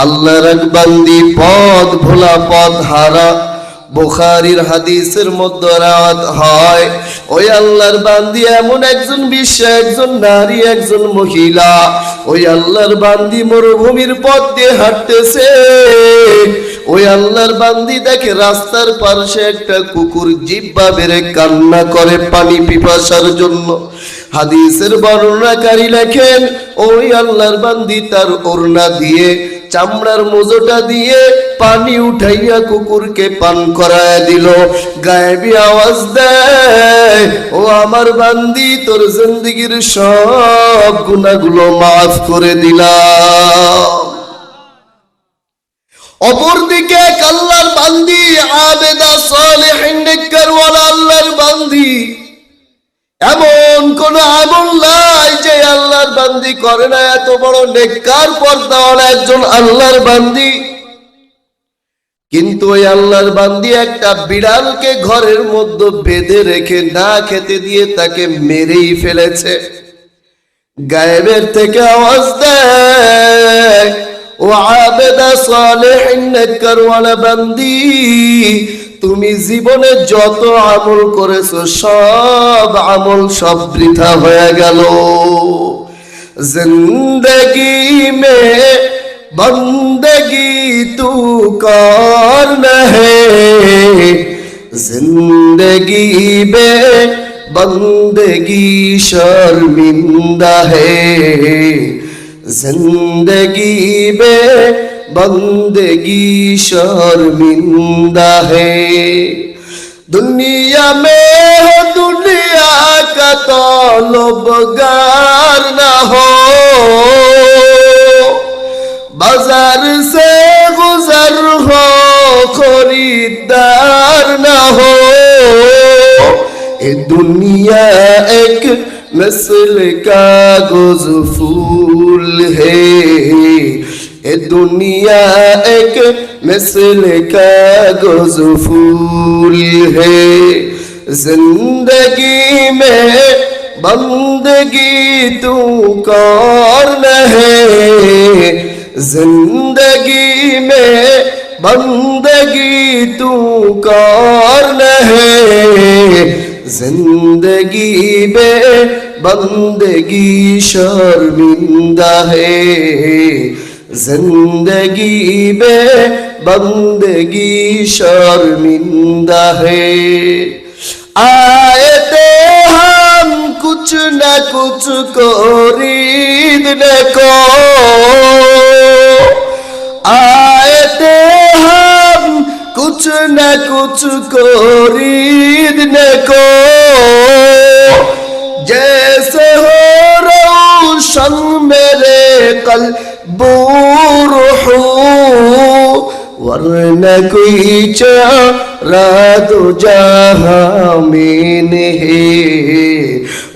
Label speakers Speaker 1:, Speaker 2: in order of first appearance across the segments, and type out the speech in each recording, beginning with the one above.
Speaker 1: আল্লাহর এক বান্দি পথ ভোলা পথ হারা, বুখারীর হাদিসের মধ্যে রাত হয় ওই আল্লাহর বান্দি এমন একজন বিশ্ব, একজন নারী, একজন মহিলা, ওই আল্লাহর বান্দি মরুভূমির পথ দিয়ে হাঁটতেছে। ওই আল্লাহর বান্দি দেখে রাস্তার পাশে একটা কুকুর জিহ্বা বেড়ে কান্না করে পানি পিপাসার জন্য। হাদিসের বর্ণনাকারী লেখেন ওই আল্লাহর বান্দি তার ওড়না দিয়ে, চামড়ার মোজোটা দিয়ে পানি উঠাইয়া কুকুরকে পান করায় দিল। গায়েবী আওয়াজ দেয়, ও আমার বান্দি, তোর জিন্দেগীর সব গুনাহগুলো মাফ করে দিলাম। অপরদিকে আল্লাহর বান্দি, আবেদা সালেহিন নেককারওয়ালা আল্লাহর বান্দি, এমন কোন আমল নাই যে আল্লাহর বান্দি করে না। এত বড় নেককার পর্দাওয়ালা একজন আল্লাহর বান্দি, কিন্তু ওই আল্লাহর বান্দি একটা বিড়ালকে ঘরের মধ্যে বেঁধে রেখে না খেতে দিয়ে তাকে মেরেই ফেলেছে। গায়েবের থেকে আওয়াজ দেয়, ও আবেদা সালেহিন নেককারওয়ালা বান্দি, তুমি জীবনে যত আমল করেছো সব আমল সব বৃথা হয়ে গেল। জিন্দগি মে বন্দগি তু করনা হে, জিন্দগি বে বন্দগি শর্মিন্দা হে, जिंदगी बे बंदगी शर्मिंदा है। दुनिया में हो दुनिया का तलबगार ना हो, बाजार से गुजर हो खरीदार ना हो। ये दुनिया एक मिसल कागज फूल है, ये दुनिया एक मिसल कागज फूल है। जिंदगी में बंदगी तू करना है, जिंदगी में बंदगी तू करना है। जिंदगी बे बंदगी शर्मिंदा है, जिंदगी बे बंदगी शर्मिंदा है। आए थे हम कुछ न कुछ खरीदने को, आए थे हम कुछ न कुछ खरीदने को। जैसे हो रोशन मेरे कल्ब रूह, वरना कोई चारा दो जहां में नहीं,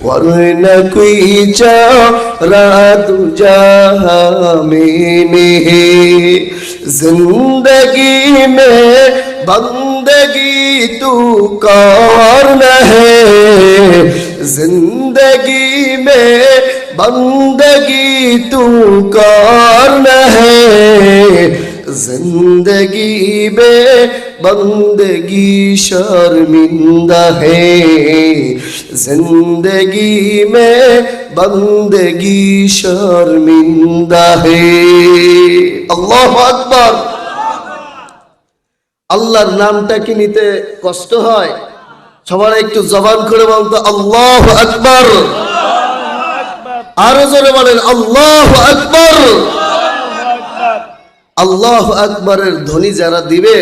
Speaker 1: वरना कोई चारा दो जहां में नहीं। जिंदगी में बंदगी तू करना है, जिंदगी में बंदगी तू करना है। जिंदगी में बंदगी शर्मिंदा है, जिंदगी में बंदगी शर्मिंदा है। আল্লাহু আকবার। আল্লাহর নামটা কি নিতে কষ্ট হয়? সবাই একটু জবান করে বলতো আল্লাহু আকবার। আরো জোরে বলেন আল্লাহু আকবার। আল্লাহু আকবরের ধ্বনি যারা দিবে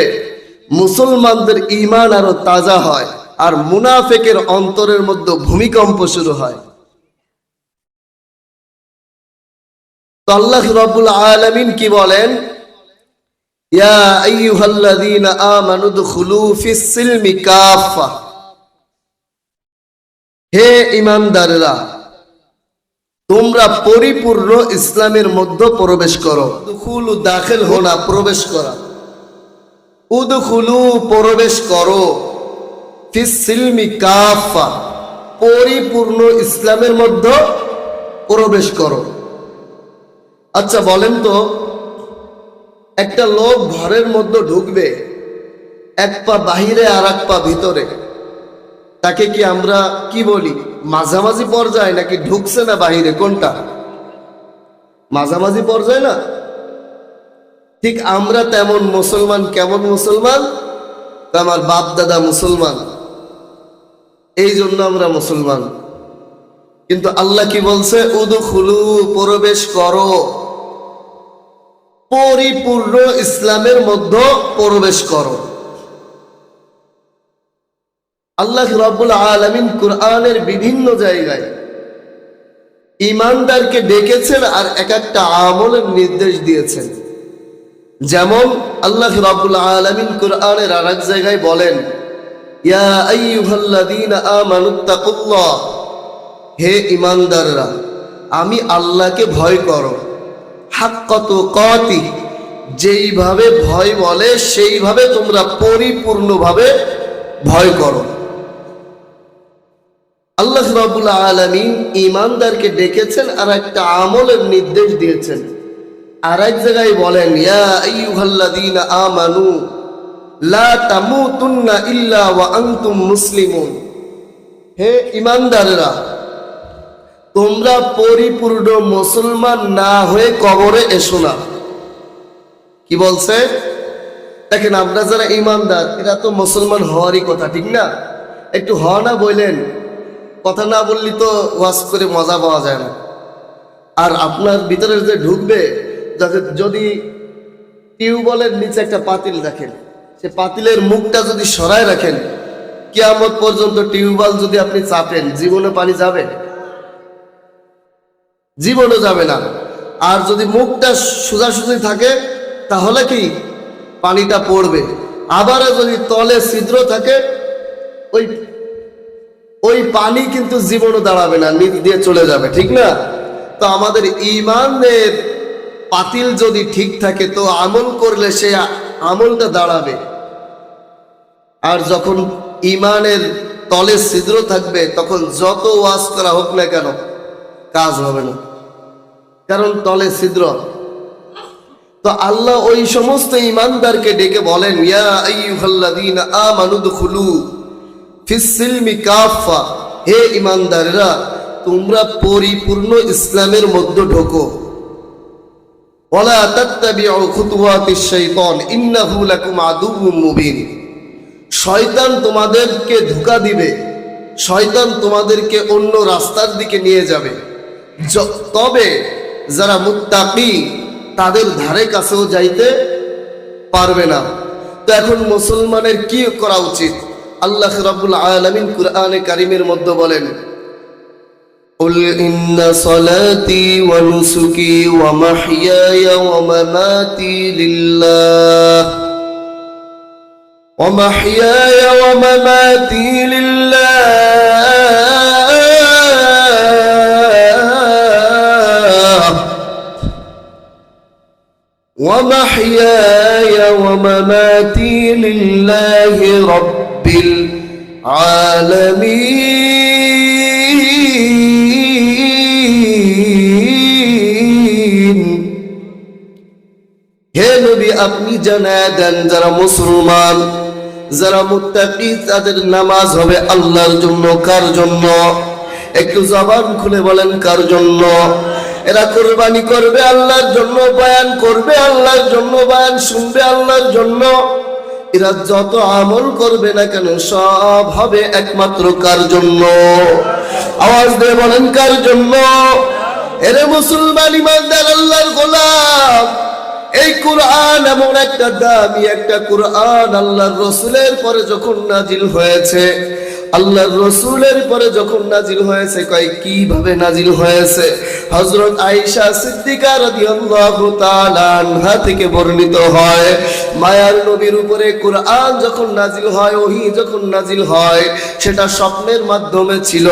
Speaker 1: মুসলমানদের ঈমান আরো তাজা হয়, আর মুনাফিকের অন্তরের মধ্যে ভূমিকম্প শুরু হয়। তো আল্লাহ রাব্বুল আলামিন কি বলেন? ইয়া আইয়ুহাল্লাযীনা আমানু দুখুলু ফিস সিলমি কাফা, হে ঈমানদাররা তোমরা পরিপূর্ণ ইসলামের মধ্যে প্রবেশ করো। দুখুলু দাখিল হোনা, প্রবেশ করা। উদখুলু প্রবেশ করো, ফিস সিলমি কাফা পরিপূর্ণ ইসলামের মধ্যে প্রবেশ করো। আচ্ছা বলেন তো, একটা লোক ঘরের মধ্যে ঢুকবে, এক পা বাহিরে আর এক পা ভিতরে, তাকে কি আমরা কি বলি? মাঝামাঝি পর্যায়ে নাকি ঢুকছে না বাহিরে? কোনটা? মাঝামাঝি পর্যায়ে না? ঠিক আমরা তেমন মুসলমান। কেমন মুসলমান? আমার বাপ দাদা মুসলমান, এই জন্য আমরা মুসলমান। কিন্তু আল্লাহ কি বলছে? উদখুলু, প্রবেশ করো, পরিপূর্ণ ইসলামের মধ্যে প্রবেশ করো। আল্লাহ রাব্বুল আলামিন কুরআনের বিভিন্ন জায়গায় ঈমানদারকে ডেকেছেন আর এক একটা আমলের নির্দেশ দিয়েছেন। যেমন আল্লাহ রাব্বুল আলামিন কুরআনের আরেক জায়গায় বলেন, ইয়া আইয়ুহাল্লাযীনা আমানুত্তাকুল্লাহ, হে ঈমানদাররা, আমি আল্লাহকে ভয় করো, হাক্কা তুকাতিহ, যেইভাবে ভয় বলে সেইভাবে তোমরা পরিপূর্ণভাবে ভয় করো। আল্লাহ রাব্বুল আলামিন ঈমানদারকে ডেকেছেন আর একটা আমলের নির্দেশ দিয়েছেন। আর এক জায়গায় বলেন, ইয়া আইয়ুহাল্লাযীনা আমানু লা তামুতুন্না ইল্লা ওয়া আনতুম মুসলিমুন, হে ঈমানদাররা, তোমরা পরিপূর্ণ মুসলমান না হয়ে কবরে এসো না। কি বলছে? দেখেন, আমরা যারা ঈমানদার এরা তো মুসলমান হওয়ারই কথা, ঠিক না? একটু হ না বললেন, কথা না বললি তো ওয়াজ করে মজা পাওয়া যায় না। আর আপনার ভিতরে যে ঢুকবে, যদি টিউবওয়েলের নিচে একটা পাতিল রাখেন, সে পাতিলের মুখটা যদি সরায় রাখেন, কিয়ামত পর্যন্ত টিউবওয়েল যদি আপনি চাপেন, জীবনে পানি যাবে? জীবনে যাবে না। আর যদি মুখটা সোজাসুজি থাকে তাহলে কি পানিটা পড়বে। আবার যদি তলে ছিদ্র থাকে, ওই পানি কিন্তু জীবনে দাঁড়াবে না, নিচ দিয়ে চলে যাবে, ঠিক না? তো আমাদের ঈমানের পাতিল যদি ঠিক থাকে তো আমল করলে সে আমলটা দাঁড়াবে। আর যখন ঈমানের তলে ছিদ্র থাকবে তখন যত ওয়াজ করা হোক না কেন কাজ হবে না, কারণ তলে ছিদ্র। তো আল্লাহ ওই সমস্ত ঈমানদারকে ডেকে বলেন, ইয়া আইয়ুহাল্লাযীনা আমানু দুখুলু ফিস সিলমি কাফা, হে ঈমানদাররা, তোমরা পরিপূর্ণ ইসলামের মধ্যে ঢোকো। ওয়ালা তাত্তাবিউ খুতুওয়াতিশ শাইতান ইন্নাহু লাকুম আদুউম মুবিন, শয়তান তোমাদেরকে ধোঁকা দিবে, শয়তান তোমাদেরকে অন্য রাস্তার দিকে নিয়ে যাবে। তবে যারা মুত্তাকি তাদের ধারে কাছেও যাইতে পারবে না। তো এখন মুসলমানের কি করা উচিত? আল্লাহ রাব্বুল আলামিন কুরআনে কারীমের মধ্যে বলেন, কুল ইন্না সলাতি ওয়া নুসুকি ওয়া মাহইয়ায়া ওয়া মামাতি লিল্লাহ ওয়া মাহইয়ায়া ওয়া মামাতি লিল্লাহ ওয়া মাহইয়ায়া ওয়া মামাতি লিল্লাহি রাব্বিল আলামিন। হে নবী, আপনি জানায় দেন যারা মুসলমান, যারা মুত্তাকি, তাদের নামাজ হবে আল্লাহর জন্য। কার জন্য? একটু জবান খুলে বলেন, কার জন্য? এরা কুরবানি করবে আল্লাহর জন্য, বয়ান করবে আল্লাহর জন্য, বয়ান শুনবে আল্লাহর জন্য। এরা যত আমল করবে না কেন সব হবে একমাত্র কার জন্য? আওয়াজ দিয়ে বলেন, কার জন্য? এরে মুসলমান ইমানদার আল্লাহর গোলাম, এই কুরআন এমন একটা দামি একটা কুরআন, আল্লাহর রাসূলের পরে যখন নাজিল হয়েছে, আল্লাহর রাসূলের পরে যখন নাজিল হয়েছে, কয় কিভাবে নাজিল হয়েছে? হযরত আয়েশা সিদ্দিকা রাদিয়াল্লাহু তাআলা আনহা থেকে বর্ণিত হয়, মায়ার নবীর উপরে কুরআন যখন নাজিল হয়, ওহী যখন নাজিল হয়, সেটা স্বপ্নের মাধ্যমে ছিল।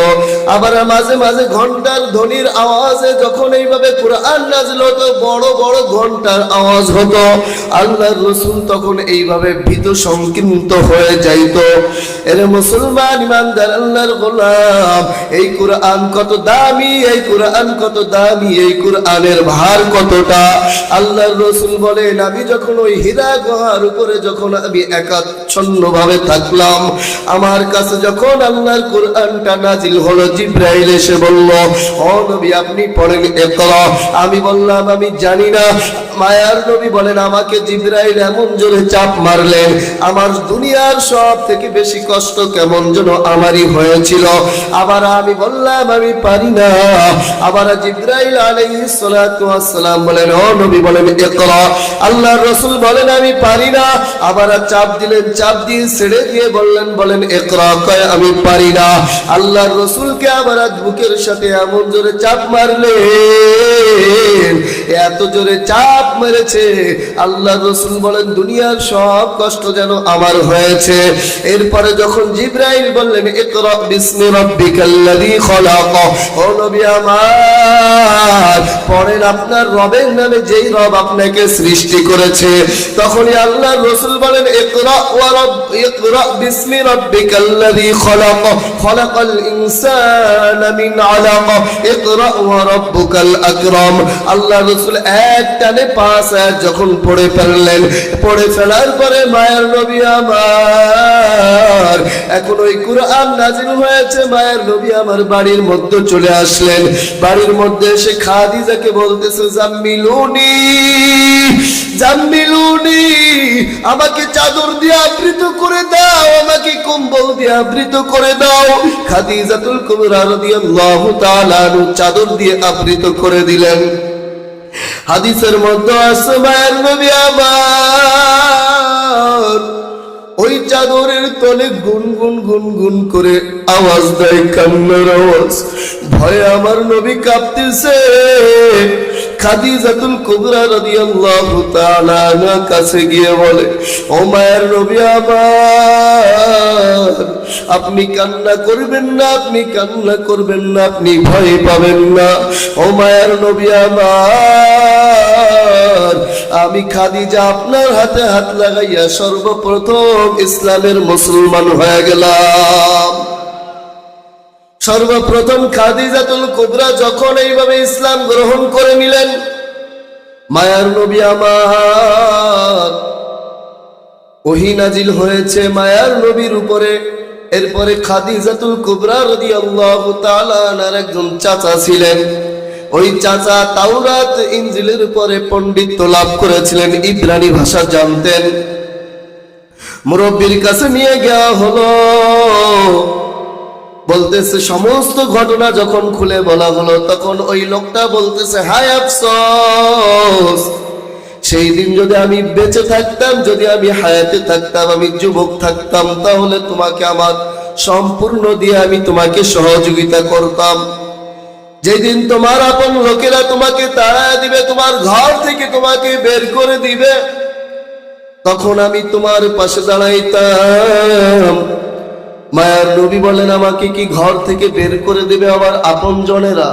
Speaker 1: আবার মাঝে মাঝে ঘন্টার ধ্বনির আওয়াজে যখন এইভাবে কুরআন নাজিল হতো, বড় বড় ঘন্টার আওয়াজ হতো, আল্লাহর রাসূল তখন এইভাবে ভীত সংকীর্ণ হয়ে যাইতো। এর মুসলমান ইমানদার আল্লাহর গোলাম, এই কোরআন কত দামি, এই কোরআন কত দামি, এই কোরআনের ভার কতটা। আল্লাহর রাসূল বলেন, আমি যখন ওই হীরা গুহার উপরে যখন আমি একাচ্ছন্ন ভাবে থাকলাম, আমার কাছে যখন আল্লাহর কোরআনটা নাজিল হলো, জিবরাইল এসে বলল, ও নবী আপনি পড়েন ইকরা। আমি বললাম আমি জানি না। মায়ার নবী বলেন, আমাকে জিবরাইল এমন জোরে চাপ মারলেন, আমার দুনিয়ার সব থেকে বেশি কষ্ট কেমন যেন আমারই হয়েছিল। আবার আমি বললাম আমি পারি না। আবার জিবরাইল আলাইহিস সালাতু ওয়াস সালাম বলেন, ও নবী বলেন ইকরা। আল্লাহর রাসূল বলেন আমি পারি না। আবার চাপ দিলেন, চাপ দিয়ে ছেড়ে দিয়ে বলেন ইকরা। কয় আমি পারি না। আল্লাহর রাসূলকে আবার বুকের সাথে এমন জোরে চাপ মারলেন, এত জোরে চাপ মেরেছে, আল্লাহর রাসূল বলেন দুনিয়ার সব কষ্ট যেন আমার হয়েছে। এরপরে যখন জিবরাইল বললেন ইকরা বিসমি রাব্বিকাল্লাযী খলাক, ও নবী আমার পড়েন আপনার রবের নামে, যেই রব আপনাকে সৃষ্টি করেছে। তখনই আল্লাহর রাসূল বলেন ইকরা বিসমি রাব্বিকাল্লাযী খলাক, খলাকাল ইনসানা মিন আলাক, ইকরা ওয়া রাব্বুকাল আকরাম। আল্লাহর রাসূল এক টানে 5 আয়াত যখন পড়ে ফেললেন, পড়ে ফেলার পরে মায়ের নবী আমার, এখন ওই কোরআন নাজিল হয়েছে, মায়ের নবী আমার বাড়ির মধ্যে চলে আসলেন। বাড়ির মধ্যে এসে খাদিজাকে বলতেছে, জাম্মিলুনি জাম্মিলুনি, আমাকে চাদর দিয়ে আবৃত করে দাও, আমাকে কম্বল দিয়ে আবৃত করে দাও। খাদিজাতুল কুবরা রাদিয়াল্লাহু তাআলা আনহা চাদর দিয়ে আবৃত করে দিলেন। হাদিসের মধ্যে আছে মায়ের নবী আমার ওই চাদরের তলে গুনগুন গুনগুন করে আওয়াজ দেয়, কান্নার আওয়াজ। ভয়ে আমার নবী কাঁপতেছে। খাদিজাতুল কুবরা রাদিয়াল্লাহু তাআলা আনহার কাছে গিয়ে বলে, ও মায়ের নবী আমার, আপনি কান্না করবেন না, আপনি কান্না করবেন না, আপনি ভয় পাবেন না। ও মায়ের নবী আমার, আমি খাদিজা আপনার হাতে হাত লাগাইয়া সর্বপ্রথম ইসলামের মুসলমান হয়ে গেলাম। সর্বপ্রথম খাদিজাতুল কুবরা যখন এইভাবে ইসলাম গ্রহণ করে নিলেন, মায়ার নবী আমার ওহী নাজিল হয়েছে মায়ার নবীর উপরে। এরপরে খাদিজাতুল কুবরা রাদিয়াল্লাহু তাআলা আনহার একজন চাচা ছিলেন। ওই চাচা তাওরাত ইনজিলের উপরে পণ্ডিত্য লাভ করেছিলেন, ইব্রানি ভাষা জানতেন। মুরব্বির কাছে নিয়ে যাওয়া হলো, বলতেছে সমস্ত ঘটনা যখন খুলে বলা হলো, তখন ওই লোকটা বলতেছে, হায় আফসোস, সেই দিন যদি আমি বেঁচে থাকতাম, যদি আমি হায়াতে থাকতাম, আমি যুবক থাকতাম, তাহলে তোমাকে আমার সম্পূর্ণ দিয়ে আমি তোমাকে সহযোগিতা করতাম। যেদিন তোমার আপন লোকেরা তোমাকে তাড়া দিবে, তোমার ঘর থেকে তোমাকে বের করে দিবে, তখন আমি তোমার পাশে দাঁড়াইতাম। মায়ার নবী বলেন, আমাকে কি ঘর থেকে বের করে দেবে আবার আপন জনেরা?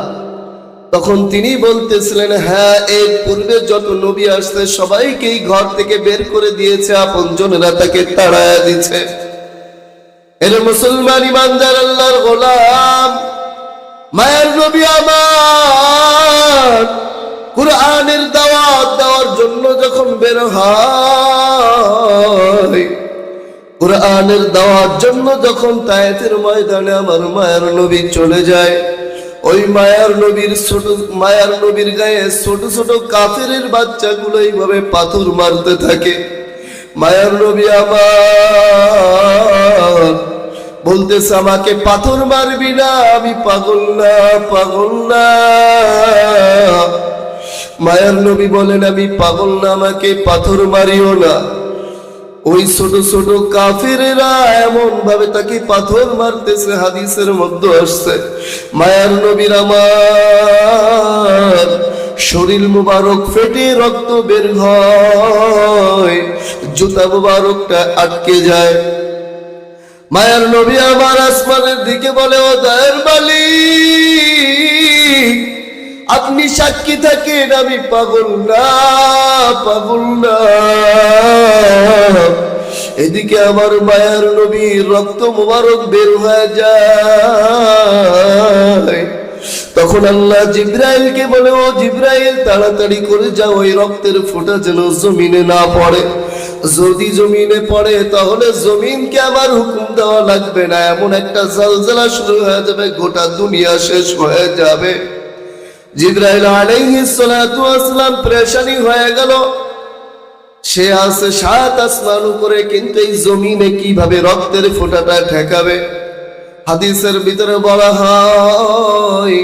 Speaker 1: তখন তিনি বলতেছিলেন, হ্যাঁ, এর পূর্বে যত নবী আসছে সবাইকেই ঘর থেকে বের করে দিয়েছে, আপন জনেরা তাকে তাড়ায়া দিচ্ছে। এর মুসলমান ইমানদার আল্লাহর গোলাম, মায়ার নবী আমার কুরআনের দাওয়াত দেওয়ার জন্য যখন বের হয়, কুরআনের দাওয়ার জন্য যখন তায়েফের ময়দানে আমার মায়ার নবী চলে যায়, ওই মায়ার নবীর গায়ে ছোট ছোট কাফেরের বাচ্চাগুলো এইভাবে পাথর মারতে থাকে। মায়ার নবী আমার বলতেছে, আমাকে পাথর মারবি না, আমি পাগল না, পাগল না। মায়ার নবী বলেন, আমি পাগল না, আমাকে পাথর মারিও না। ওই ছোট ছোট কাফেরেরা এমন ভাবে তাকে পাথর মারতেছে, হাদিসের মধ্যে আসছে মায়ার নবীর আমার শরীর মুবারক ফেটে রক্ত বের হয়, জুতা মুবারকটা আটকে যায়। মায়ার নবী আমার আসমানের দিকে বলে, ও দয়ার মালিক, আপনি সাক্ষী থাকেন, আমি পাগল না, পাগল না। এদিকে আমার মায়ার নবীর রক্ত মোবারক বের হয়ে যায়। তখন আল্লাহ জিব্রাইলকে বলে, ও জিব্রাইল, তাড়াতাড়ি করে যাও, ওই রক্তের ফোঁটা যেন জমিনে না পড়ে। যদি জমিনে পড়ে তাহলে জমিনকে আমার হুকুম দেওয়া লাগবে না, এমন একটা জলজলা শুরু হয়ে যাবে, গোটা দুনিয়া শেষ হয়ে যাবে। জিব্রাইল আলাইহিস সালাতু ওয়াস সালাম পেরেশানি হয়ে গেল। সে আছে 7 আসমান উপরে, কিন্তু এই জমিনে কিভাবে রক্তের ফোঁটাটা ঠেকাবে? হাদিসের ভিতরে বলা হয়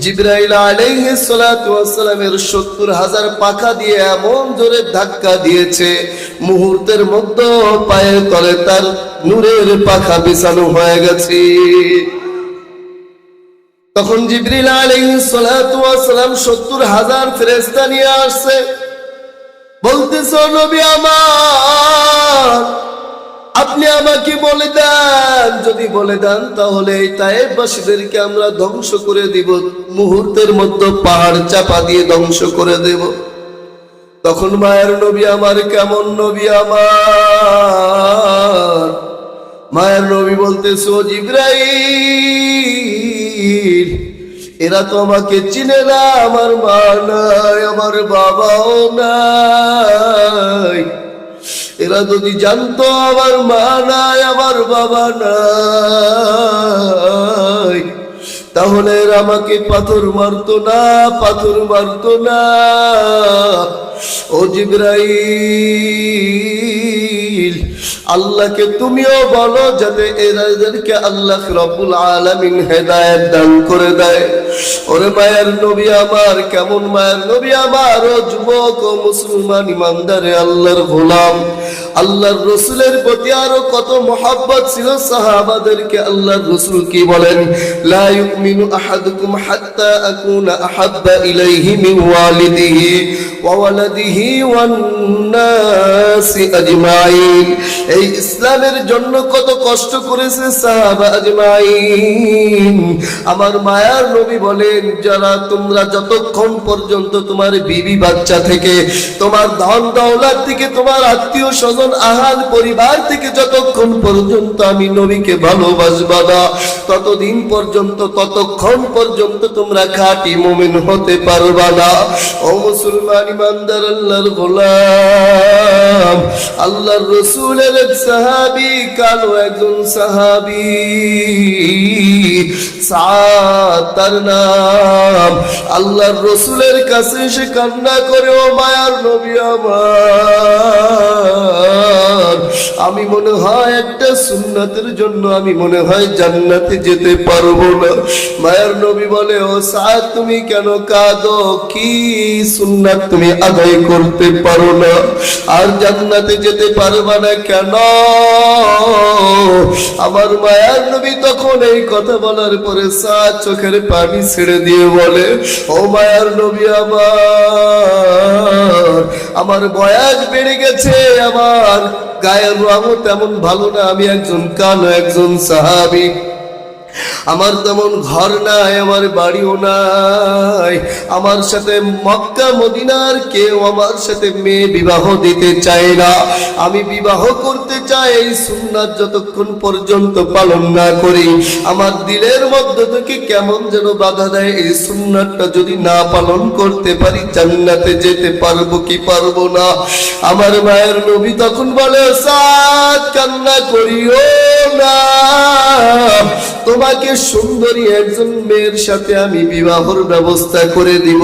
Speaker 1: জিব্রাইল আলাইহিস সালাতু ওয়াস সালামের 70,000 পাখা দিয়ে এমন জোরে ধাক্কা দিয়েছে, মুহূর্তের মধ্যে পায়ের তলে তার নূরের পাখা বিছানো হয়ে গেছে। তখন জিবরিল আলাইহিস সালাতু ওয়াস সালাম 70,000 ফেরেশতা নিয়ে আসছে, বলতেছে, নবী আমার, আপনি আমাকে বলে দেন, যদি বলে দেন তাহলে এই তায়েফবাসীদেরকে আমরা ধ্বংস করে দিব, মুহূর্তের মধ্যে পাহাড় চাপা দিয়ে ধ্বংস করে দেব। তখন মায়ের নবী আমার, কেমন নবী আমার? মায়ের নবী বলতেছে, ও জিবরাইল, এরা তো আমাকে চিনে না, আমার মা নাই, আমার বাবাও নাই। এরা যদি জানতো আমার মা নাই, আমার বাবা নাই, তাহলে এরা আমাকে পাথর মারতো না, পাথর মারতো না। ও জিবরাইল, আল্লাহকে তুমিও বলো যাতে এদেরকে আল্লাহ রাব্বুল আলামিন হেদায়েত দান করে দেয়। ওরে মায়ের নবী আমার, কেমন মায়ের নবী আমার! ও যুবক, ও মুসলমান ইমানদারে আল্লাহর গোলাম, আল্লাহর রসুলের প্রতি আরো কত মহব্বত ছিল সাহাবাদেরকে আল্লাহর রসুল কি বলেন? লা ইউমিনু আহাদুকুম হাত্তা আকুনা আহাব্বা ইলাইহি মিন ওয়ালিদিহি ওয়া ওয়ালাদিহি ওয়ান নাসি আজমাইন। এই ইসলামের জন্য কত কষ্ট করেছে সাহাবা আজমাইন। আমার মায়ার নবী বলেন, যারা তোমরা যতক্ষণ পর্যন্ত তোমার বিবি বাচ্চা থেকে, তোমার ধন দৌলত থেকে, তোমার আত্মীয় স্বজন আহাল পরিবার থেকে যতক্ষণ পর্যন্ত আমি নবীকে ভালোবাসবা না, ততদিন পর্যন্ত, ততক্ষণ পর্যন্ত তোমরা খাঁটি মুমিন হতে পারবা না। ও মুসলমান ইমানদার আল্লাহর গোলাম, আল্লাহর রাসূলের এক সাহাবী, কালো একজন সাহাবী, সাদ তার নাম, আল্লাহর রাসূলের কাছে এসে কান্না করে, ও মায়ার নবী আমার, আমি মনে হয় একটা সুন্নাতের জন্য আমি মনে হয় জান্নাতে যেতে পারবো না। মায়ার নবী বলে, ও সাদ, তুমি কেন কাঁদো? কি সুন্নাত তুমি আদায় করতে পারো না আর জান্নাতে যেতে পারবা না কেন? আমার মায়ার নবী তখন এই কথা বলার পরে সাদ চোখের পানি ছেড়ে দিয়ে বলে, ও মায়ার নবী আমার বয়স বেড়ে গেছে, আমার গায়ের রঙও তেমন ভালো না, আমি একজন কালো একজন সাহাবী, আমার তেমন ঘর নাই, আমার বাড়িও নাই, আমার সাথে মক্কা মদিনার কেউ আমার সাথে মেয়ে বিবাহ দিতে চায় না, আমি বিবাহ করতে চাই, এই সুন্নাত যতক্ষণ পর্যন্ত পালন না করি আমার দিলের মধ্যে থেকে কেমন যেন বাধা দেয়। এই সুন্নাতটা যদি না পালন করতে পারি জান্নাতে যেতে পারবো কি পারবো না? আমার মায়ের নবী তখন বলে, সাদ, কান্না করিও না, তোমাকে সুন্দরী একজন মেয়ের সাথে আমি বিবাহর ব্যবস্থা করে দিব।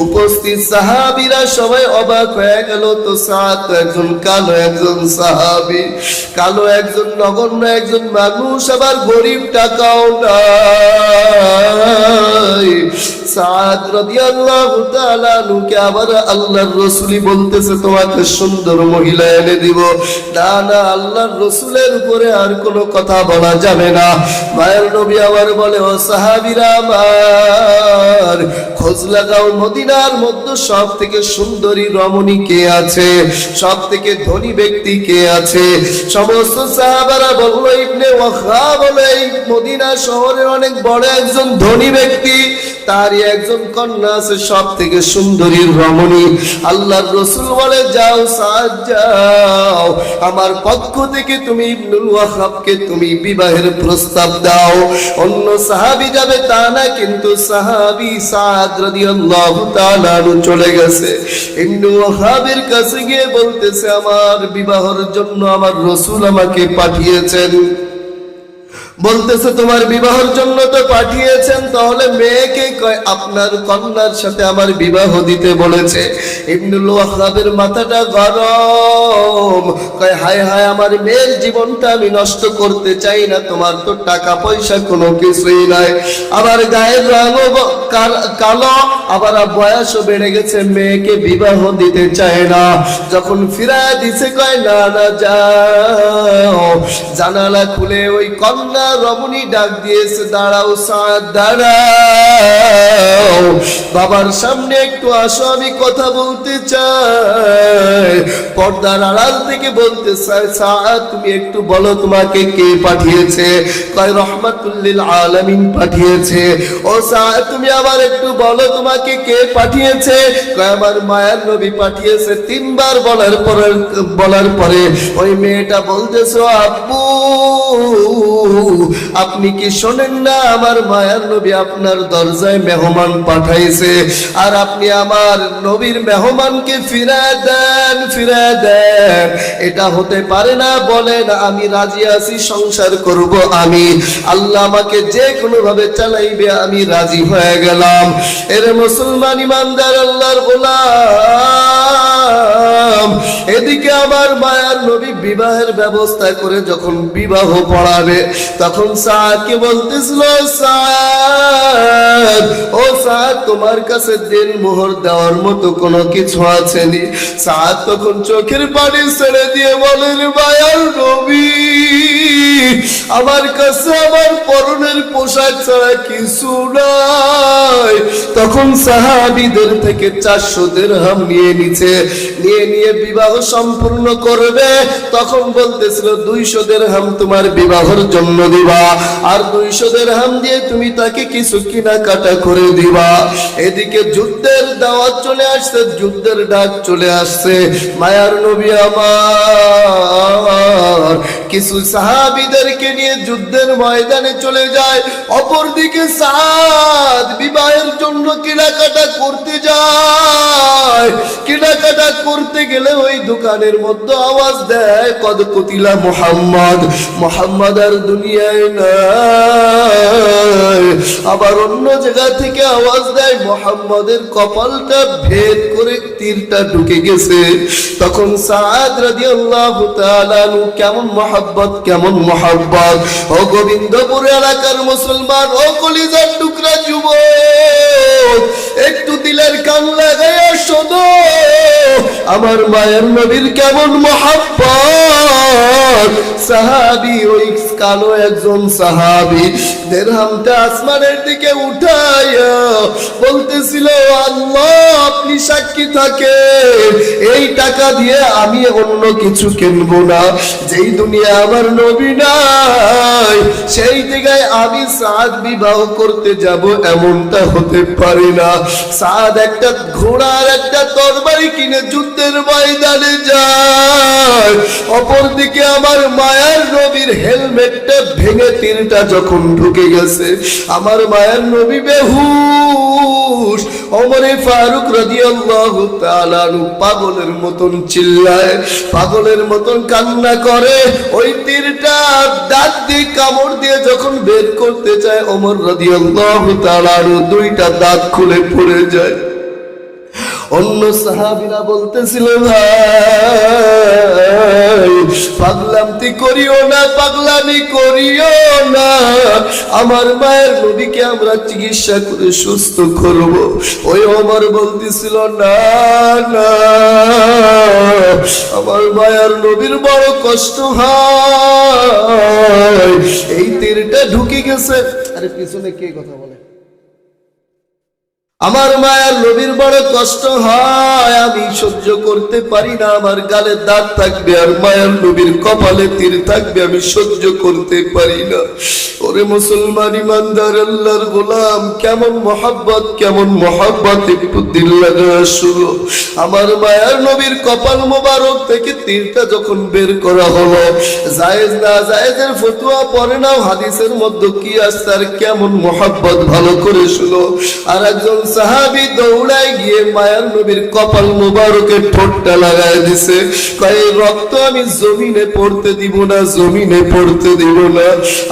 Speaker 1: উপস্থিত সাহাবীরা সবাই অবাক হয়ে গেল, তো সাদ তো একজন কালো একজন সাহাবী, কালো একজন নগণ্য একজন মানুষ, আবার গরিব, টাকাও নাই। সাদ রাদিয়াল্লাহু তাআলা আনহুকে আবার আল্লাহর রাসূলই বলতেছে, তোমাকে সুন্দর মহিলা এনে দিব। না না, আল্লাহর রাসূলের উপরে আর কোনো কথা বলা যাবে না। মায়ের নবী আবার বলে, ও সাহাবীরা আমার, খোঁজ লাগাও মদিনার মধ্যে সব থেকে সুন্দরী রমণী কে আছে, সব থেকে ধনী ব্যক্তি কে আছে? সমস্ত সাহাবারা বলল, ইবনে ওয়াহা বলে, এই মদিনা শহরের অনেক বড় একজন ধনী ব্যক্তি, তারই একজন কন্যা আছে সব থেকে সুন্দরী রমণী। আল্লাহর রাসূল বলে যাও সাদ যাও, আমার পক্ষ থেকে তুমি ইবনুল ওয়াহাবকে তুমি বিবাহের প্রস্তাব দাও। অন্য সাহাবী যাবে তা না, কিন্তু সাহাবী সাদ রাদিয়াল্লাহু তাআলা আনহু চলে গেছে। ইবনুল ওয়াহাবের কাছে গিয়ে বলতেছে আমার বিবাহের জন্য আমার রাসূল আমাকে পাঠিয়েছেন। বলতেছে তোমার বিবাহের জন্য তো পাঠিয়েছেন, তাহলে মেয়েকে কয় আপনার কন্যার সাথে আমার বিবাহ দিতে বলেছে। ইবনুল ওয়াহাবের মাথাটা গরম, কয় হায় হায় আমার মেয়ের জীবনটা আমি নষ্ট করতে চাই না, তোমার তো টাকা পয়সা কোনো কিছুই নাই, আবার গায়ের রঙও কালো, আবার বয়সও বেড়ে গেছে, মেয়েকে বিবাহ দিতে চায় না। যখন ফিরায় দিছে কয় না না যাও। জানালা খুলে ওই কন্যা রমণী ডাক দিয়েছে দাঁড়াও সাদ দাঁড়াও, বাবার সামনে একটু আসো, আমি কথা বলতে চাই। পর্দার আড়াল থেকে বলতে চাই সাদ তুমি একটু বলো তোমাকে কে পাঠিয়েছে? কয় রাহমাতুল লিল আলামিন পাঠিয়েছে। ও সাদ তুমি আবার একটু বলো তোমাকে কে পাঠিয়েছে? কয় আমার মায়ার নবী পাঠিয়েছে। তিনবার বলার পরে ওই মেয়েটা বলতেছে আব্বু আপনি কি শোনেন না আমার মায়ার নবী আপনার দরজায় মেহমান পাঠাইছে, আর আপনি আমার নবীর মেহমানকে ফিরায় দেন ফিরায় দেন। এটা হতে পারে না, বলেন আমি রাজি আছি, সংসার করব আমি, আল্লাহ আমাকে যে কোনো ভাবে চালাইবে আমি রাজি হয়ে গেলাম। এর মুসলমান ইমানদার আল্লাহর গোলাম, এদিকে আমার মায়ার নবী বিবাহের ব্যবস্থা করে যখন বিবাহ পড়াবে তখন সাদকে বলতেছিল সাদ ও সাদ তোমার কাছে দিল মোহর দেওয়ার মতো কোনো কিছু আছেনি? সাদ তখন চোখের পানি ছেড়ে দিয়ে বলেন মায়ার নবী আমার কাছে আমার পরনের পোশাক ছাড়া কিছু নাই। তখন সাহাবীদের থেকে 400 দিরহাম নিয়ে নিয়ে বিবাহ সম্পূর্ণ করবে। তখন বলতেছিল 200 দিরহাম তোমার বিবাহের জন্য দিবা, আর 200 দিরহাম দিয়ে তুমি তাকে কিছু কেনাকাটা করে দিবা। এদিকে যুদ্ধের দাওয়াত চলে আসছে, যুদ্ধের ডাক চলে আসছে। মায়ার নবী আমার কিছু সাহাবীদেরকে নিয়ে যুদ্ধের ময়দানে চলে যায়। অপরদিকে সাদ বিবাহের জন্য কেনাকাটা করতে যায়। কেনাকাটা করতে গেলে ওই দোকানের মধ্যে আওয়াজ দেয় কদ কুতিলা মুহাম্মদ, মুহাম্মদ আর দুনিয়ায় নাই। আবার অন্য জায়গা থেকে আওয়াজ দেয় মুহাম্মদের কপালটা ভেদ করে তীরটা ঢুকে গেছে। তখন সাদ রাদিয়াল্লাহু তাআলা কেমন মহব্বত কেমন মহব্বত। ও গোবিন্দপুর এলাকার মুসলমান, ও কলিজার টুকরা যুবক, একটু দিলের কান লাগাইয়া শোনো আমার মায়ের নবীর কেমন মহব্বত। সাহাবী ওই কালো একজন সাহাবী দিরহামটা আসমানের দিকে উঠাইয়া বলতেছিল আল্লাহ আপনি সাক্ষী থাকেন, এই টাকা দিয়ে আমি অন্য কিছু কিনবো না। যেই দুনিয়া আমার নবী নাই সেই জায়গায় আমি সাদ বিবাহ করতে যাব এমনটা হতে পারে না। সাদ একটা ঘোড়ার একটা তরবারি কিনে যুদ্ধের ময়দানে যায়। অপরদিকে আমার মায়ার নবীর হেলমেটটা ভেঙে তীরটা যখন ঢুকে গেছে, আমার মায়ার নবী বেহুশ। ওমরে ফারুক রাদিয়াল্লাহু তাআলা আনহু পাগলের মতন চিল্লায়, পাগলের মতন কান্না করে। ওই তীরটা দাঁত দিয়ে কামড় দিয়ে যখন বের করতে চায় ওমর রাদিয়াল্লাহু তাআলা আনহু দুইটা দাঁত খুলে পড়ে যায়। অন্য সাহাবীরা বলতেছিল ভাই পাগলামি করিও না, পাগলামি করিও না, আমার মায়ের নবীকে আমরা চিকিৎসা করে সুস্থ করব। ওই ওমর বলতেছিল না না আমার মায়ের নবীর বড় কষ্ট হয়, এই তীরটা ঢুকে গেছে। আরে পিছনে কে কথা বলে? আমার মায়ের নবীর বড় কষ্ট হয়, আমি সহ্য করতে পারি না। আমার গালে দাঁত থাকবে আর মায়ের নবীর কপালে তীর থাকবে, আমি সহ্য করতে পারি না। ওরে মুসলমান ইমানদার আল্লাহর গোলাম, কেমন মহব্বত, কেমন মহব্বত, একটু দিল লাগা শুনো। আমার মায়ের নবীর কপাল মোবারক থেকে তীরটা যখন বের করা হলো, জায়েজ না জায়েজের ফতোয়া পড়ে নাও, হাদিসের মধ্যে কি আছে আর কেমন মহব্বত, ভালো করে শুনো। আর একজন সাহাবী দৌড়ায় গিয়ে মায়ার নবীর কপাল মোবারকে ঠোঁটটা লাগায় দিছে, কয় রক্ত আমি জমিনে পড়তে দিব না, জমিনে পড়তে দিব না।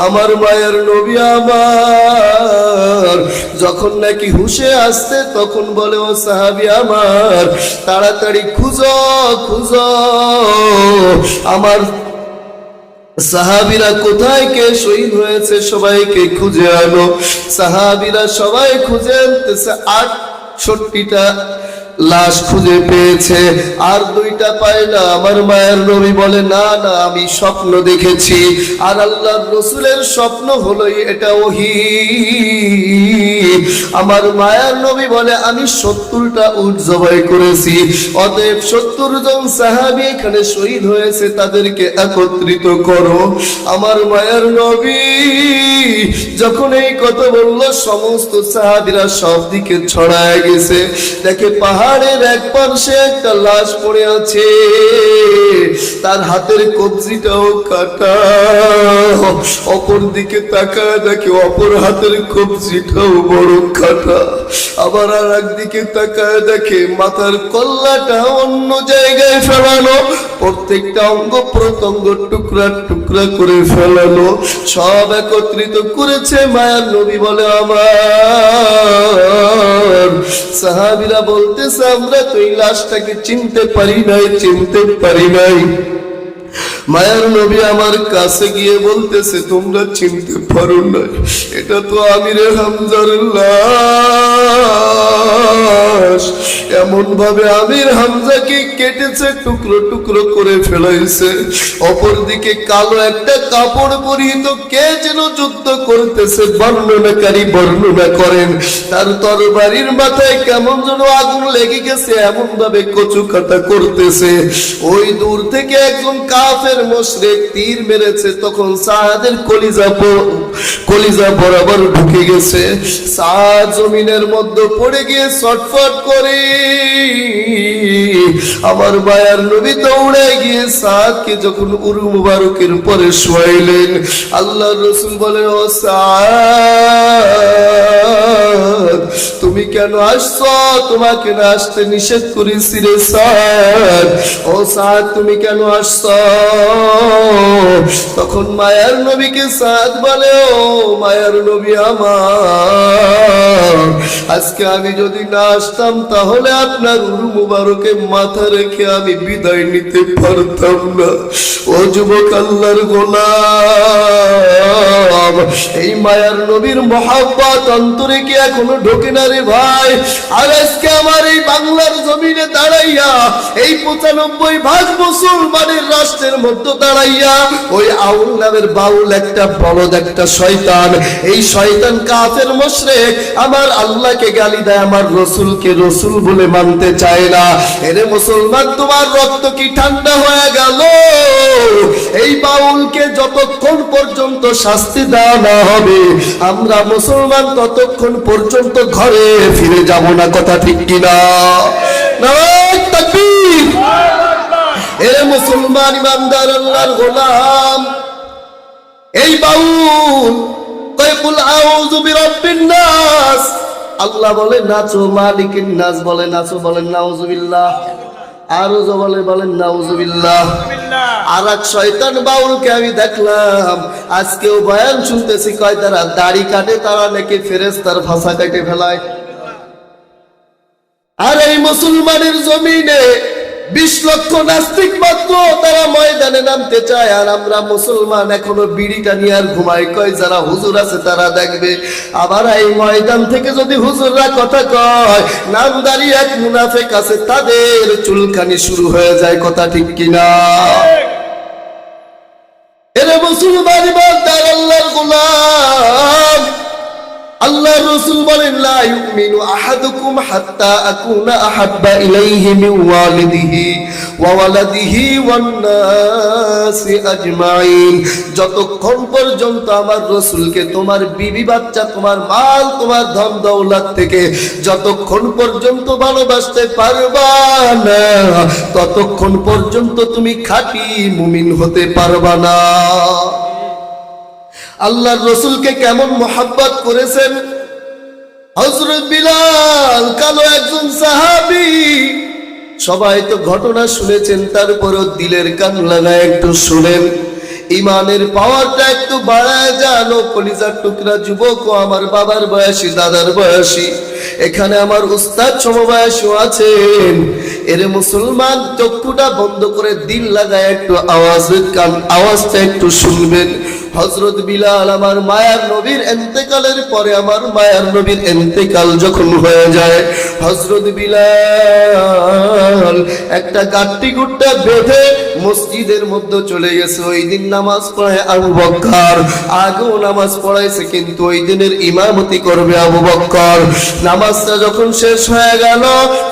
Speaker 1: আমার মায়ার নবী আমার যখন নাকি হুশে আসছে, তখন বলে, ও সাহাবী আমার, তাড়াতাড়ি খুঁজো খুঁজো, আমার সাহাবীরা কোথায় কে শহীদ হয়েছে সবাইকে খুঁজে আনো। সাহাবীরা সবাই খুঁজে আনতেছে, 68টা লাশ খুঁজে পেয়েছে, আর 2টা পায় না। আমার মায়ের নবী বলে, না না, আমি স্বপ্ন দেখেছি, আর আল্লাহর রসুলের স্বপ্ন হলো এটা ওহী। আমার মায়ের নবী বলে, আমি 70টা উট জবাই করেছি, অতএব 70 জন সাহাবী এখানে শহীদ হয়েছে, তাদেরকে একত্রিত করো। আমার মায়ের নবী যখন এই কথা বললো, সমস্ত সাহাবীরা সব দিকে ছড়ায় গেছে। দেখে পাহাড়ের এক পাশে একটা লাশ পড়ে আছে, তার হাতের কবজিটাও কাটা। অপর দিকে তাকায় দেখে অপর হাতের কবজিটাও বড় কাটা। আবার আর একদিকে তাকায় দেখে মাথার কল্লাটা অন্য জায়গায় ফেলানো, প্রত্যেকটা অঙ্গ প্রত্যঙ্গ টুকরা টুকরা করে ফেলানো, সব একত্রিত করেছে। মায়ার নবী বলে, আমার সাহাবীরা বলতেছে, আমরা তো এই লাশটাকে চিনতে পারি নাই, চিনতে পারি নাই। মায়ার নবী আমার কাছে গিয়ে বলতেছে, তোমরা চিনতে পারো না, এটা তো আমিরে হামজার লাশ। এমন ভাবে আমির হামজাকে কেটেছে, টুকরো টুকরো করে ফেলাইছে। অপরদিকে কালো একটা কাপড় পরিহিত কে যেন যুদ্ধ করতেছে, বর্ণনাকারী বর্ণনা করেন, তার তরবারির মাথায় কেমন যেন আগুন লেগে গেছে, এমন ভাবে কচু কাটা করতেছে। ওই দূর থেকে একজন কাফের মুশরিক তীর মেরেছে, তখন সাদের কলিজা বরাবর ঢুকে গেছে। সাদ জমিনের মধ্যে পড়ে গিয়ে ছটফট করে। আমার মায়ার নবী দৌড়ে গিয়ে সাদকে যখন উরু মুবারকের উপরে শোয়াইলেন, আল্লাহর রাসূল বলেন, ও সাদ, তুমি কেন আসছো? তোমাকে না আসতে নিষেধ করেছি রে সাদ। ও সাদ, তুমি কেন আসছো? তখন মায়ার নবীকে সাদ বলে, ও মায়ার নবী আমার, আজকে আমি যদি না আসতাম তাহলে আপনার উরু মুবারকে মাথা রেখে আমি বিদায় নিতে পারতাম না। ও যুবক আল্লাহর গোলাম, এই মায়ার নবীর মহব্বত অন্তরে কি এখনো ঢোকে না রে ভাই? আর আজকে আমার এই বাংলার জমিনে দাঁড়াইয়া, এই 95 মুসলমানের রাষ্ট্রের মধ্যে দাঁড়াইয়া, ওই আউল নামের বাউল একটা বলদ, একটা শয়তান, এই শয়তান কাফের মুশরিক আমার আল্লাহকে গালি দেয়, আমার রসুলকে রসুল বলে মানতে চায় না। এরে মুসলমান, তোমার রক্ত কি ঠান্ডা হয়ে গেল? এই বাউলকে যতক্ষণ পর্যন্ত শাস্তি দেওয়া না হবে, আমরা মুসলমান ততক্ষণ পর্যন্ত ঘরে ফিরে যাব না। কথা ঠিক কিনা? নারায়ে তাকবীর। এরে মুসলমান ইমানদার আল্লাহর গোলাম, এই বাউল কয়, কুল আউযু বিরাব্বিন নাস, আল্লাহ বলে নাচো, মালিকিন নাস বলে নাচো, বলেন নাউযুবিল্লাহ। আরো বলেন নাউযুবিল্লাহ। আর এক শয়তান বাউলকে আমি দেখলাম, আজকেও বয়ান শুনতেছি, কয় তারা দাড়ি কাটে, তারা নাকি ফেরেশতার ভাষা কেটে ফেলায়। আর এই মুসলমানের জমিনে 20 লক্ষ নাস্তিক মাত্র তারা ময়দানে নামতে চায়, আর আমরা মুসলমান এখনো বিড়িটা নিয়ে আর ঘুমাই। কয় যারা হুজুর আছে তারা দেখবে। আবার এই ময়দান থেকে যদি হুজুররা কথা কয়, নামদারি এক মুনাফিক আছে, তাদের চুলকানি শুরু হয়ে যায়। কথা ঠিক কিনা? এরে মুসলমান ইমানদার আল্লাহর গোলাম, আল্লাহ রাসূল বলেন লা ইউমিনু আহাদুকুম হাত্তা আকুনা আহাব্বা ইলাইহি মিন ওয়ালিদিহি ওয়া ওয়ালাদিহি ওয়ান নাসি আজমাইন। যতক্ষণ পর্যন্ত আমার রাসূলকে তোমার বিবি বাচ্চা, তোমার মাল, তোমার ধন দৌলত থেকে যতক্ষণ পর্যন্ত ভালোবাসতে পারবা না, ততক্ষণ পর্যন্ত তুমি খাঁটি মুমিন হতে পারবা না। আল্লাহর রাসূলকে কেমন মোহাব্বত করেছেন হযরত বিলাল, কালো একজন সাহাবী। সবাই তো ঘটনা শুনেছেন, তারপরও দিলের কান লাগায় একটু শুনেন, ইমানের পাওয়ারটা একটু বাড়ায় জানো। কলিজার টুকরা যুবক ও আমার বাবার বয়সী, দাদার বয়সী, এখানে আমার উস্তাদ সমবয়সীও আছেন। এর মুসলমান, চক্ষুটা বন্ধ করে দিল লাগায় একটু আওয়াজটা একটু শুনবেন। হযরত বিলাল, আমার মায়ার নবীর ইন্তেকালের পরে, আমার মায়ার নবীর ইন্তেকাল যখন হয়ে যায়, হযরত বিলাল একটা গাট্টি গুট্টা বেঁধে মসজিদের মধ্যে চলে গেছে। ওই দিন নামাজ পড়ায় আবু বকর, আগেও নামাজ পড়াইছে, কিন্তু ওই দিনের ইমামতি করবে আবু বকর। নামাজটা যখন শেষ হয়ে গেল,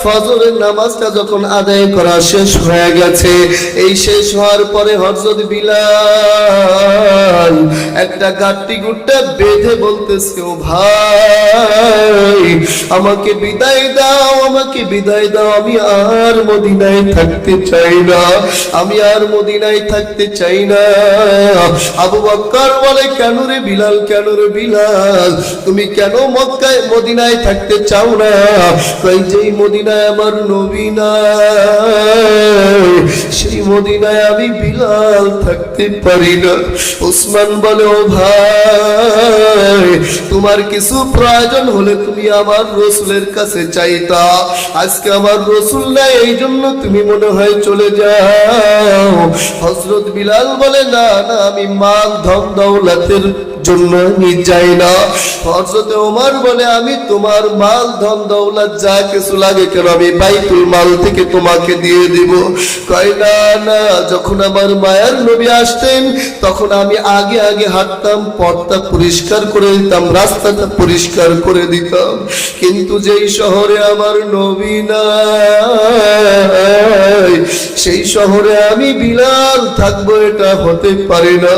Speaker 1: ফজরের নামাজটা যখন আদায় করা শেষ হয়ে গেছে, এই শেষ হওয়ার পরে হযরত বিলাল একটা গাট্টি গুট্টা বেঁধে বলতেছে, ও ভাই, আমাকে বিদায় দাও, আমাকে বিদায় দাও, আমি আর মদিনায় থাকতে চাই না, আমি আর মদিনায় থাকতে চাই না। আবু বকর বলে, কেন রে বিলাল, কেন রে বিলাল, তুমি কেন মক্কায় মদিনায় থাকতে চাও না? কই, যেই মদিনায় আমার নবী নাই, সেই মদিনায় আমি বিলাল থাকতে পারি না। উসমান বলে, ও ভাই, তোমার কিছু প্রয়োজন হলে তুমি আমার রাসূলের কাছে চাইতা, আজকে আমার রাসূল নাই, এই জন্য তুমি মনে হয় চলে যাও। হযরত বিলাল বলে, না না, আমি মাল ধন দৌলতের জন্য আমি যাই না। হযরত ওমর বলে, আমি তোমার মাল ধন দৌলত যা কিছু লাগে কেন, আমি বাইতুল মাল থেকে তোমাকে দিয়ে দিব। কয়, না না, যখন আমার মায়ার নবী আসতেন তখন আমি আগে আগে হাঁটতাম, পথটা পরিষ্কার করে দিতাম, রাস্তাটা পরিষ্কার করে দিতাম, কিন্তু যেই শহরে আমার নবী নাই, সেই শহরে আমি বিলাল থাকবো, এটা হতে পারে না।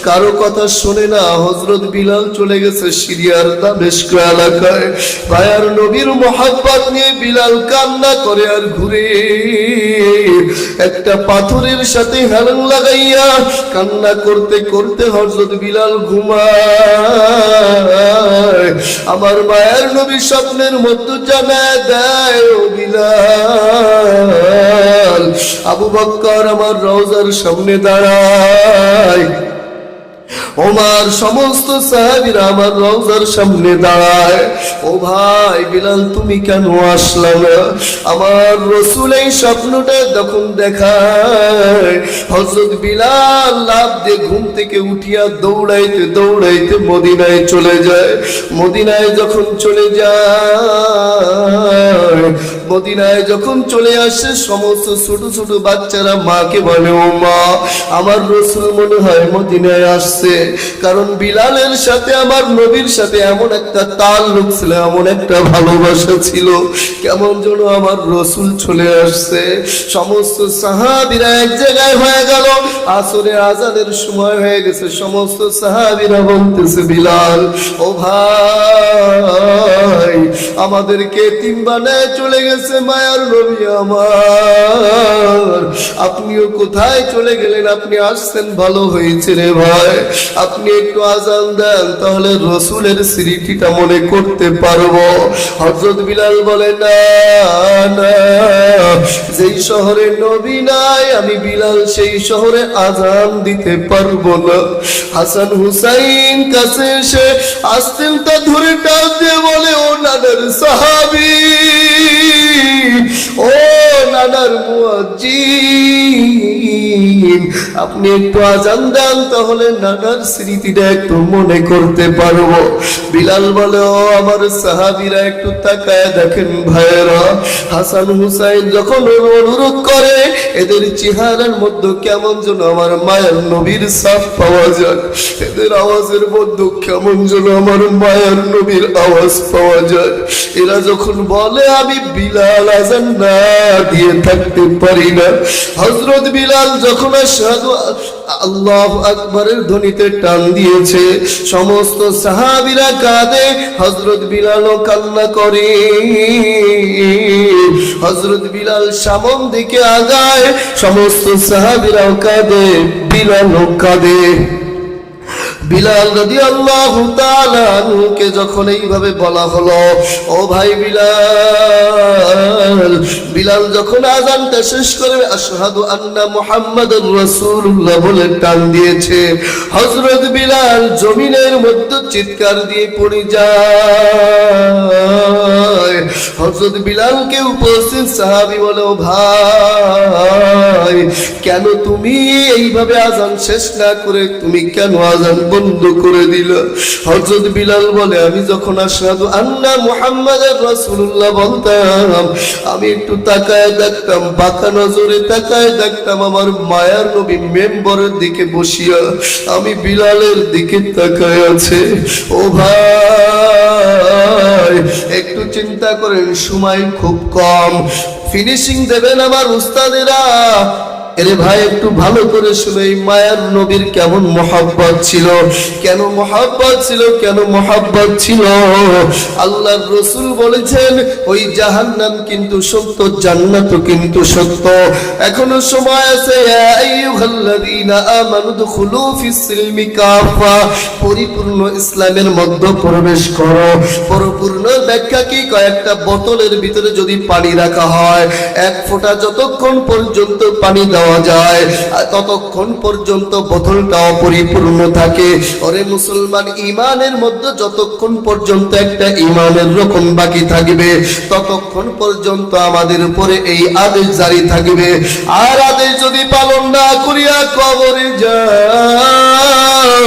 Speaker 1: কারো কথা শোনে না। হযরত বিলাল চলে গেছে সিরিয়ার দামেস্ক এলাকায়। মায়ার নবীর মোহাব্বত নিয়ে বিলাল কান্না করে আর ঘুরে, একটা পাথরের সাথে হেলান লাগাইয়া কান্না করতে করতে হযরত বিলাল ঘুমায়। আমার মায়ার নবী স্বপ্নের মধ্যে জানায় দেয়, ও বিলাল, আবু বকর আমার রওজার সামনে দাঁড়ায়, ওমর সমস্ত সাহাবীরা আমার রওজার সামনে দাঁড়ায়। ও ভাই বিলাল, তুমি কেন আসলা না? আমার রাসূল এই স্বপ্নটা যখন দেখায়, হযরত বিলাল লাফ দিয়ে ঘুম থেকে উঠিয়া দৌড়াইতে দৌড়াইতে মদিনায় চলে যায়। মদিনায় যখন চলে যায়, মদিনায় যখন চলে আসে, সমস্ত ছোট ছোট বাচ্চারা মাকে বলে, ও মা, আমার রাসূল মনে হয় মদিনায় আসছে। কারণ বিলালের সাথে আমার নবীর সাথে এমন একটা তাল্লুক ছিল, এমন একটা ভালোবাসা ছিল, কেমন যেন আমার রাসূল চলে আসছে। সমস্ত সাহাবীরা এক জায়গায় হয়ে গেল, আসরের আজানের সময় হয়ে গেছে। সমস্ত সাহাবীরা বলতেছে, বিলাল, ও ভাই, আমাদেরকে এতিম বানায় চলে গেছে মায়ার নবী আমার, আপনিও কোথায় চলে গেলেন? আপনি আসছেন, ভালো হয়েছে রে ভাই, আপনি একটু আজান দেন, তাহলে রাসূলের স্মৃতিটা মনে করতে পারবো। হযরত বিলাল বলে, না না, যেই শহরে নবী নাই আমি বিলাল সেই শহরে আজান দিতে পারবো না। হাসান হুসাইন কাছে এসে আস্তেলটা ধরে টান দিয়ে বলে, ও নানার সাহাবী, ও নানার মুয়াজ্জিন, আপনি একটু আজান দেন, তাহলে নানার স্মৃতিটা একটু মনে করতে পারবো। বিলাল বলে, ও আমার সাহাবীরা, একটু তাকায় দেখেন ভাইয়েরা, হাসান হুসাইন যখন অনুরোধ করে, এদের চেহারার মধ্যে কেমন যেন আমার মায়ের নবীর সাফ পাওয়া যায়, এদের আওয়াজের মধ্যে কেমন যেন আমার মায়ের নবীর আওয়াজ পাওয়া যায়। এরা যখন বলে আমি বিলাল আজান না দিয়ে থাকতে পারি না। হযরত বিলাল যখন আশহাদু আল্লাহু আকবারের ধ্বনিতে টান দিয়েছে, সমস্ত সাহাবীরা কাঁদে, হযরত বিলালও কান্না করে। হযরত বিলাল সামন দিকে আগায়, সমস্ত সাহাবীরাও কাঁদে, বিলালও কাঁদে। বিলাল রাদিয়াল্লাহু তাআলা আনহুকে যখন এইভাবে বলা হলো, ও ভাই বিলাল, বিলাল যখন আযানটা শেষ করে আশহাদু আন্না মুহাম্মাদুর রাসূলুল্লাহ বলে টান দিয়েছে, হযরত বিলাল জমিনের মধ্যে চিৎকার দিয়ে পড়ে যায়। হযরত বিলালকে উপস্থিত সাহাবী বলে, ও ভাই, কেন তুমি এইভাবে আযান শেষ না করে তুমি কেন আযান বন্ধ করে দিল? হযরত বিলাল বলে, আমি যখন আশহাদু আন্না মুহাম্মাদুর রাসূলুল্লাহ বলতাম, আমি একটু তাকায় দেখতাম, বাঁকা নজরে তাকায় দেখতাম আমার মায়ার নবী মেম্বরের দিকে বসিয়া আমি বিলালের দিকে তাকায় আছে। ও ভাই, একটু চিন্তা করেন, সময় খুব কম, ফিনিশিং দেবেন আমার উস্তাদেরা। এরে ভাই, একটু ভালো করে শুনে, এই মায়ার নবীর কেমন মহব্বত ছিল, কেন মহব্বত ছিল, কেন মহব্বত ছিল। আল্লাহর রাসূল বলেছেন, ওই জাহান্নাম কিন্তু সত্য, জান্নাত কিন্তু সত্য। এখনো সময় আছে। ইয়া আইয়ুহাল্লাযীনা আমানু দুখুলু ফিস সিলমি কাফা, পরিপূর্ণ ইসলামের মধ্যে প্রবেশ করো। পরিপূর্ণ ব্যাখ্যা কি? কয়েকটা বোতলের ভিতরে যদি পানি রাখা হয়, এক ফোঁটা যতক্ষণ পর্যন্ত পানি দেওয়া যায় ততক্ষণ পর্যন্ত বোতলটা অপরিপূর্ণ থাকে। ওরে মুসলমান, ঈমানের মধ্যে যতক্ষণ পর্যন্ত একটা ঈমানের রকম বাকি থাকবে ততক্ষণ পর্যন্ত আমাদের উপরে এই আদেশ জারি থাকবে। আর আদেশ যদি পালন না করিয়া কবরে যাও,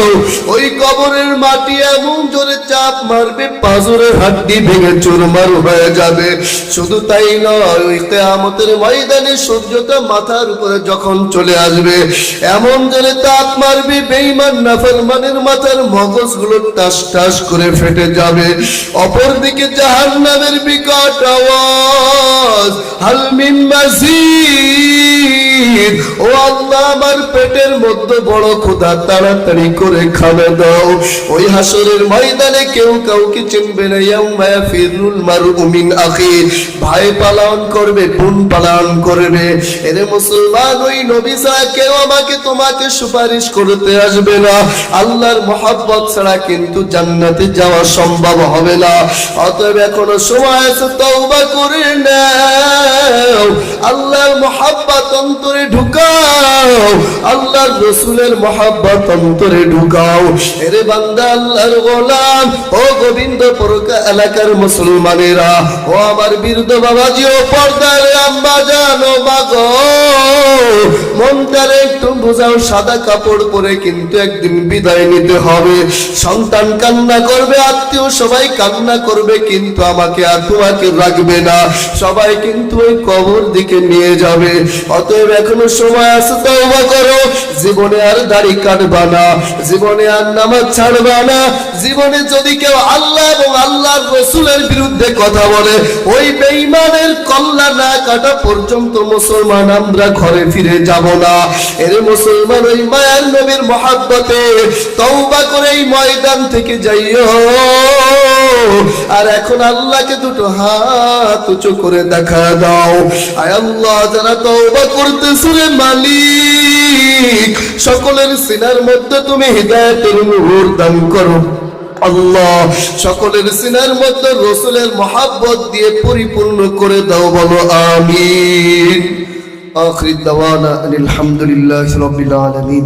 Speaker 1: ওই কবরের মাটি এমন জোরে চাপ মারবে, পাঁজরের হাড্ডি ভেঙে চুরমার হয়ে যাবে। শুধু তাই নয়, ওই কিয়ামতের ময়দানে সূর্যটা মাথার উপরে যখন চলে আসবে, এমন জোরে তাপ মারবে, বেঈমান নাফরমানের মাথার মগজগুলো টাস টাস করে ফেটে যাবে। অপরদিকে জাহান্নামের বিকট আওয়াজ, হাল মিন মাজিদ, ও আল্লাহ, আমার পেটের মধ্যে বড় ক্ষুধা, তাড়াতাড়ি করে খানা দাও। ওই হাসরের ময়দানে কেউ কাউকে চিনবে না। ইয়াউমা ইয়াফিরুল মারউ মিন আখি, ভাই পালন করবে, বোন পালন করবে। এরে মুসলমান, ওই নবী ছাড়া কেউ আমাকে তোমাকে সুপারিশ করতে আসবে না। আল্লাহর মহব্বত ছাড়া কিন্তু জান্নাতে যাওয়া সম্ভব হবে না। অতএব এখনো সময় আছে, তওবা করে নাও, আল্লাহর মহব্বত অন্তরে ঢুকাও, আল্লাহর রাসূলের মহব্বত অন্তরে ঢুকাও। এরে বান্দা, আল্লাহর গোলাম, ও গোবিন্দপুর এলাকার মুসলমানেরা, ও আমার বীরদ বাবাজি, ও পর্দার আম্মা জানো, মাগো, মনটারে একটু বোঝাও। সাদা কাপড় পরে কিন্তু একদিন বিদায় নিতে হবে। সন্তান কান্না করবে, আত্মীয় সবাই কান্না করবে, কিন্তু আমাকে আর তোমাকে রাখবে না। সবাই কিন্তু ওই কবর দিকে নিয়ে যাবে। অতএব এখনো সময় আছে, তওবা করো। জীবনে আর দাড়ি কাটবা না, জীবনে আর নামাজ ছাড়বা না। জীবনে যদি কেউ আল্লাহ এবং আল্লাহর রাসূলের বিরুদ্ধে কথা বলে, ওই বেঈমানের কল্লা না কাটা পর্যন্ত মুসলমান আমরা ঘরে ফিরে যাব না। এর মুসলমান, ওই মায়ার নবীর মহব্বতে তওবা করে এই ময়দান থেকে যাইও। আর এখন আল্লাহকে দুটো হাত উঁচু করে দেখা দাও। আয় আল্লাহ, যারা তওবা করতেছে রে মালিক, সকলের সিনার মধ্যে তুমি হিদায়াতের নূর দান করো। আল্লাহ, সকলের সিনার মধ্যে রাসূলের মহব্বত দিয়ে পরিপূর্ণ করে দাও, বলো আমিন। আখির দাওয়ানা আলহামদুলিল্লাহি রাব্বিল আলামিন।